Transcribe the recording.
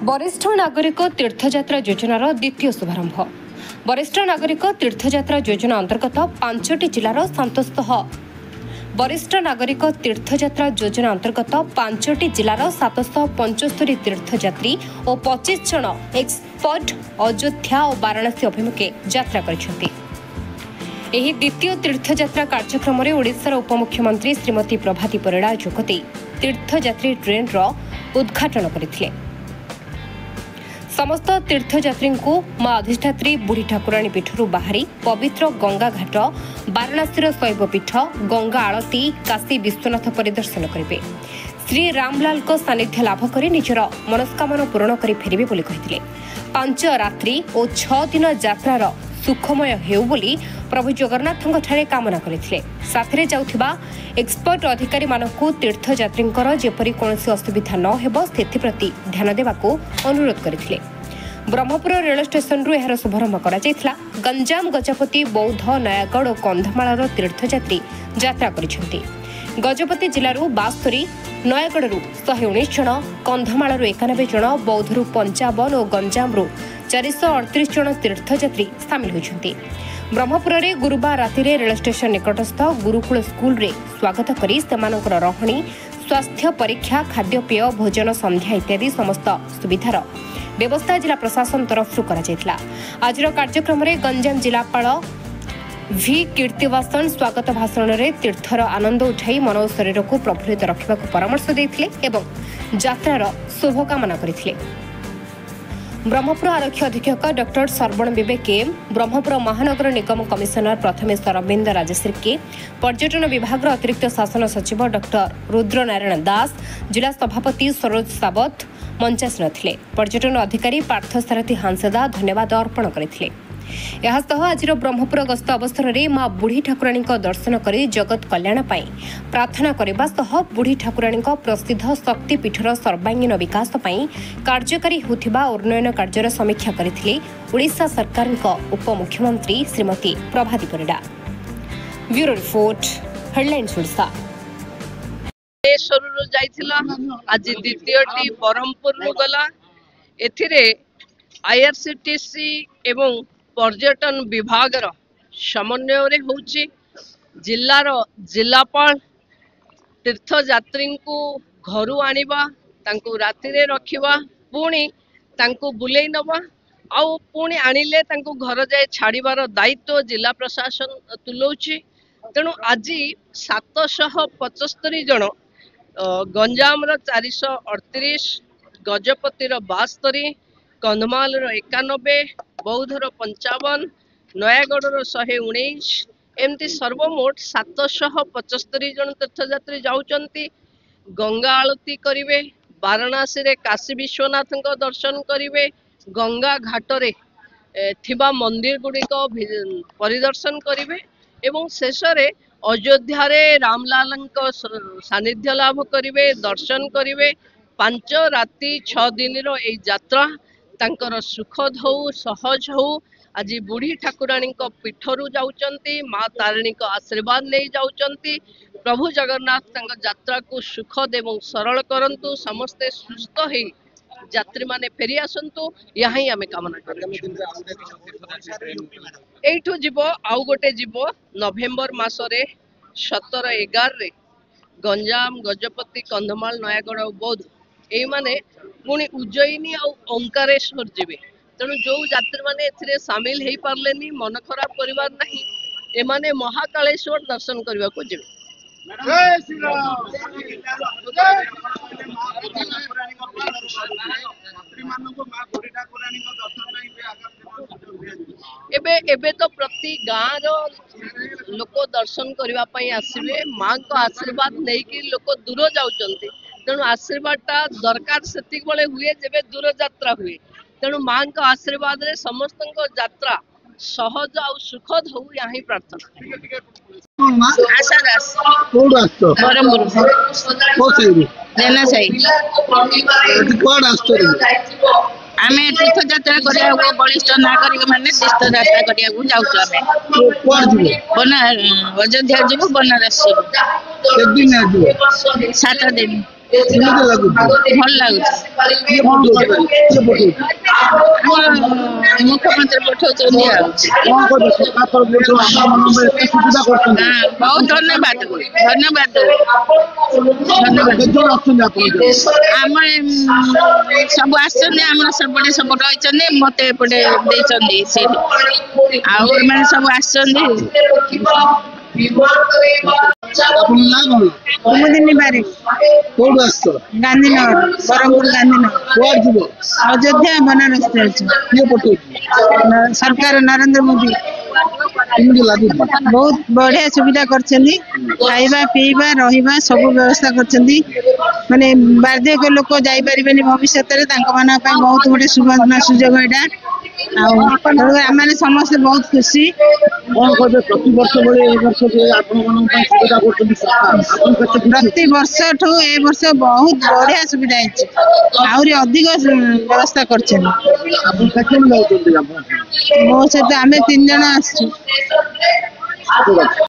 वरिष्ठ नागरिक तीर्थयात्रा योजनार द्वितीय शुभारंभ। वरिष्ठ नागरिक तीर्थयात्रा योजना अंतर्गत 5टी जिलार सतस्तः वरिष्ठ नागरिक तीर्थयात्रा योजना अंतर्गत 5टी जिलार 775 तीर्थयात्री और 25 जन एक्सपर्ट अयोध्या और वाराणसी अभिमुखे यात्रा करिसेंति। एही द्वितीय तीर्थयात्रा कार्यक्रम में ओडिशार उपमुख्यमंत्री श्रीमती प्रभाती परिड़ा जोगदे तीर्थयात्री ट्रेन उद्घाटन करथिले। समस्त तीर्थयात्री को मां अधिष्ठात्री बुढ़ी ठाकुराणी पीठरू बाहरी पवित्र गंगा घाट वाराणसी शैव पीठ गंगा आलती काशी विश्वनाथ परिदर्शन करेंगे। श्री रामलाल को सानिध्य लाभ कर निजर मनस्कामना पूरण कर फेरबे बोली कहिथिले। 5 रात्रि और 6 दिन यात्रार सुखमय हेउ बोली प्रभु जगन्नाथଙ୍କ ठारे कामना करथिले। साथरे जाउथिबा एक्सपर्ट अधिकारी मानकु तीर्थयात्रींकर जेपरि कोनोसी असुविधा न हेबो सेथि प्रति ध्यान देबाकू अनुरोध करथिले। ब्रह्मपुर रेल स्टेशन रु एहार शुभारंभ करा जायथिला। गंजाम गजपति बौद्ध नयागढ़ और कंधमालर तीर्थयात्री यात्रा करिसेंति। गजपति जिल्लारू 72, नयागढ़ 119 जन, कंधमालू 91 जन, बौद्धरू 55 और गंजामरू 438 जन तीर्थयात्री सामिल होइछन्ति। ब्रह्मपुर में गुरुवार राति रेल स्टेशन निकटस्थ गुरुकुल स्कूल रे स्वागत करी सेमानकर रहणी स्वास्थ्य परीक्षा खाद्यपेय भोजन संध्या इत्यादि समस्त सुविधार व्यवस्था जिला प्रशासन तरफ करा जायतिला। आजर कार्यक्रम में गंजाम जिलापाल भि कीर्तिवासन स्वागत भाषण में तीर्थर आनंद उठाई मन और शरीर को प्रफुल्लित रखा परामर्श देते एवं यात्रार शुभकामना करते। ब्रह्मपुर आरक्षी अधीक्षक डॉक्टर श्रवण विवेक एम, ब्रह्मपुर महानगर निगम कमिशनर प्रथमेश अरविंद राजश्री के, पर्यटन विभाग अतिरिक्त शासन सचिव डॉक्टर रुद्र नारायण दास, जिला सभापति सरोज सावत मंचासन थे। पर्यटन अधिकारी पार्थसारथी हांसदा धन्यवाद अर्पण करते। आज ब्रह्मपुर गस्त अवसर में मां बुढ़ी ठाकुराणी दर्शन कर जगत कल्याण प्रार्थना करने बुढ़ी ठाकुराणी प्रसिद्ध शक्तिपीठर सर्वांगीन विकास कार्यकारी होता उन्नयन कार्यर समीक्षा करथिले ओडिशा सरकार उपमुख्यमंत्री Shrimati Prabhati Parida. Bureau report, headlines Odisha. आज द्वितीय ब्रह्मपुर गला एथिरे आईआरसीटीसी एवं पर्यटन विभाग समन्वय होउची। जिल्लार जिलापाल तीर्थयात्री को घरू आनिबा, तांको राति रे रखिबा, पुणी तांको बुलेई नबा आउ पुणी आनिले तांको घर जाए छाड़ीबार दायित्व जिला प्रशासन तुलौची। तेणु आज 775 जन, गंजाम 438, गजपतिर 72, कंधमाल 91, बौद्धर 55, नयागढ़ 119 एमती सर्वमोट 775 जन तीर्थयात्री जाउचंती। गंगा आलती करिवे, वाराणसी रे काशी विश्वनाथ दर्शन करिवे, गंगा घाटरे थिबा मंदिर गुड़िक परिदर्शन करिवे एवं शेष रे अयोध्या रे रामलाल सानिध्य लाभ करिवे, दर्शन करिवे। 5 राति 6 दिन रो ए यात्रा तांकर सुखद हो सहज हो। आज बुढ़ी ठाकुराणी पीठरू जाउचंती, माँ तारिणी आशीर्वाद नहीं जाउचंती। प्रभु जगन्नाथ यात्रा को सुखद एवं सरल करंतु, समस्ते सुस्थ हो यात्री माने फेरी आसंतु, यहाँ ही आमे कामना एठू जीव आउ गोटे जीव नवेम्बर मासरे 17-11 रे गंजाम गजपति कंधमाल नयागढ़ और बौद्ध यही माने पुणी उज्जयिनी और ओंकारेश्वर जीवे। तेणु जो यात्री माने एथिरे सामिल हो पारलेनी, मन खराब करिवार नहीं, एमाने महाकालेश्वर दर्शन करने को जीवे। एबे तो प्रति गाँव रो लोक दर्शन करने आसवे, माँ को आशीर्वाद नहीं कि लोक दूर जाउचंती। तेणु आशीर्वाद दरकार से हुए जब दूर यात्रा हुए। तेणु माँ का आशीर्वाद रे समस्त यात्रा सहज और सुखद हो, यहाँ प्रार्थना। आशा दास आमे तीर्थयात्रा करिया बलिष्ठ नागरिक माने तीर्थयात्रा करिया जाउछु। आमे अयोध्या जीव, बनारस 7 दिन। କେମିତି ଲାଗୁଛି? ଭଲ ଲାଗୁଛି। କିଏ ପଠଉଛି? ମୁଖ୍ୟମନ୍ତ୍ରୀ ପଠଉଛନ୍ତି ଆଉ। କଣ କରୁଛ? ସରକାର ତରଫରୁ ଆପଣମାନଙ୍କୁ ଏତେ ସୁବିଧା କରୁଛନ୍ତି। ବହୁତ ଧନ୍ୟବାଦ ଧନ୍ୟବାଦ କେତେ ଜଣ ଅଛନ୍ତି ଆପଣଙ୍କ? ଆମର ସବୁ ଆସିଛନ୍ତି, ଆମର ସେପଟେ ସବୁ ରହିଛନ୍ତି, ମତେ ଏପଟେ ଦେଇଛନ୍ତି ସିଟ୍। ଆଉ ଏମାନେ ସବୁ ଆସିଛନ୍ତି। ଆପଣଙ୍କ ନାଁ କଣ? କୁମୁଦିନୀ ବାରିକ, କୋଉଠୁ ଆସିଛ? ଗାନ୍ଧୀନଗର, ବ୍ରହ୍ମପୁର ଗାନ୍ଧୀନଗର। କୁଆଡେ ଯିବ? ଅଯୋଧ୍ୟା ବନାରସ ଯାଉଛି। କିଏ ପଠଉଛି? ସରକାର ନରେନ୍ଦ୍ର ମୋଦି କେମିତି ଲାଗୁଛି? ବହୁତ ବଢିଆ ସୁବିଧା କରିଛନ୍ତି। ଖାଇବା ପିଇବା ରହିବା ସବୁ ବ୍ୟବସ୍ଥା କରିଛନ୍ତି। ମାନେ ବାର୍ଦ୍ଧକ୍ୟ ଲୋକ ଯାଇପାରିବେନି ଭବିଷ୍ୟତରେ, ତାଙ୍କ ମାନଙ୍କ ପାଇଁ ବହୁତ ଗୋଟେ ସୁବର୍ଣ୍ଣ ସୁଯୋଗ ଏଇଟା। ଆଉ ଆମେ ସମସ୍ତେ ବହୁତ ଖୁସି। କଣ କରୁଛ? ପ୍ରତିବର୍ଷ ଭଳି ଏ ବର୍ଷ ବି ଆପଣମାନଙ୍କ ପାଇଁ ସୁବିଧା କରୁଛନ୍ତି ସରକାର। ଆପଣ କେତେ ଖୁସି? ପ୍ରତି ବର୍ଷଠୁ ଏ ବର୍ଷ ବହୁତ ବଢିଆ ସୁବିଧା ହେଇଛି, ଆହୁରି ଅଧିକ ବ୍ୟବସ୍ଥା କରିଛନ୍ତି। ଆପଣ କେତେ ଜଣ ଯାଉଛନ୍ତି? ଆପଣ ମୋ ସହିତ ଆମେ 3 ଜଣ ଆସିଛୁ। ଠିକ ଅଛି।